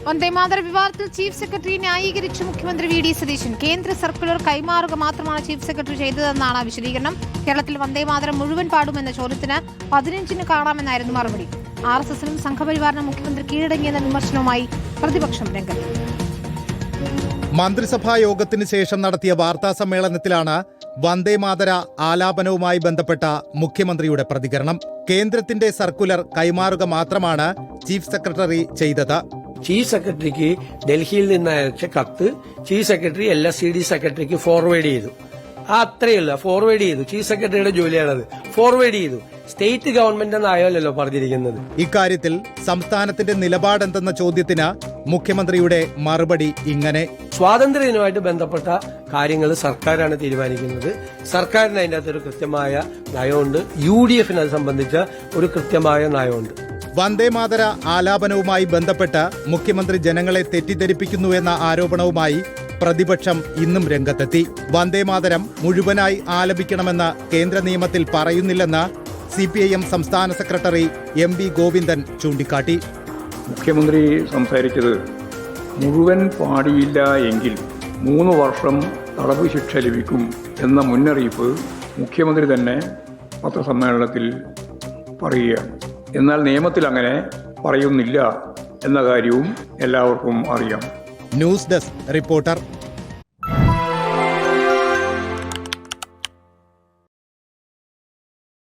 വന്ദേമാതര വിവാദത്തിൽ chief secretary ന്യായീകരിച്ച് മുഖ്യമന്ത്രി V D Satheesan. കേന്ദ്ര സർക്കുലർ കൈമാറുക മാത്രമാണ് ചീഫ് സെക്രട്ടറി ചെയ്തതെന്നാണ് വിശദീകരണം. കേരളത്തിൽ വന്ദേമാതരം മുഴുവൻ പാടുമെന്ന ചോദ്യത്തിന് 15-ന് കാണാമെന്നായിരുന്നു മറുപടി. RSSനും സംഘപരിവാറിനും മുഖ്യമന്ത്രി കീഴടങ്ങിയെന്ന വിമർശനവുമായി പ്രതിപക്ഷം രംഗത്ത്. മന്ത്രിസഭാ യോഗത്തിന് ശേഷം നടത്തിയ വാർത്താ സമ്മേളനത്തിലാണ് വന്ദേമാതര ആലാപനവുമായി ബന്ധപ്പെട്ട മുഖ്യമന്ത്രിയുടെ പ്രതികരണം. കേന്ദ്രത്തിന്റെ സർക്കുലർ കൈമാറുക മാത്രമാണ് ചീഫ് സെക്രട്ടറി ചെയ്തത്. ചീഫ് സെക്രട്ടറിക്ക് ഡൽഹിയിൽ നിന്ന് അയച്ച കത്ത് ചീഫ് സെക്രട്ടറി LSCD സെക്രട്ടറിക്ക് ഫോർവേഡ് ചെയ്തു. അത്രയല്ല, ഫോർവേഡ് ചെയ്തു. ചീഫ് സെക്രട്ടറിയുടെ ജോലിയാണത്. ഫോർവേഡ് ചെയ്തു. സ്റ്റേറ്റ് ഗവൺമെന്റ് എന്നായല്ലോ പറഞ്ഞിരിക്കുന്നത്. ഇക്കാര്യത്തിൽ സംസ്ഥാനത്തിന്റെ നിലപാടെന്തെന്ന ചോദ്യത്തിന് മുഖ്യമന്ത്രിയുടെ മറുപടി ഇങ്ങനെ: സ്വാതന്ത്ര്യദിനവുമായിട്ട് ബന്ധപ്പെട്ട കാര്യങ്ങൾ സർക്കാരാണ് തീരുമാനിക്കുന്നത്. സർക്കാരിന് അതിൻ്റെ അകത്തൊരു കൃത്യമായ നയമുണ്ട്. UDFന് അത് സംബന്ധിച്ച ഒരു കൃത്യമായ നയമുണ്ട്. വന്ദേമാതര ആലാപനവുമായി ബന്ധപ്പെട്ട് മുഖ്യമന്ത്രി ജനങ്ങളെ തെറ്റിദ്ധരിപ്പിക്കുന്നുവെന്ന ആരോപണവുമായി പ്രതിപക്ഷം ഇന്നും രംഗത്തെത്തി. വന്ദേമാതരം മുഴുവനായി ആലപിക്കണമെന്ന് കേന്ദ്ര നിയമത്തിൽ പറയുന്നില്ലെന്ന് CPIM സംസ്ഥാന സെക്രട്ടറി MV ഗോവിന്ദൻ ചൂണ്ടിക്കാട്ടി. മുഖ്യമന്ത്രി സംസാരിച്ചത് മുഴുവൻ പാടിയില്ല എങ്കിൽ 3 വർഷം തടവ് ശിക്ഷ ലഭിക്കും എന്ന മുന്നറിയിപ്പ് മുഖ്യമന്ത്രി തന്നെ പത്രസമ്മേളനത്തിൽ പറയുകയാണ്. എന്നാൽ നിയമത്തിൽ അങ്ങനെ പറയുന്നില്ല എന്ന കാര്യവും എല്ലാവർക്കും അറിയാം. News desk reporter.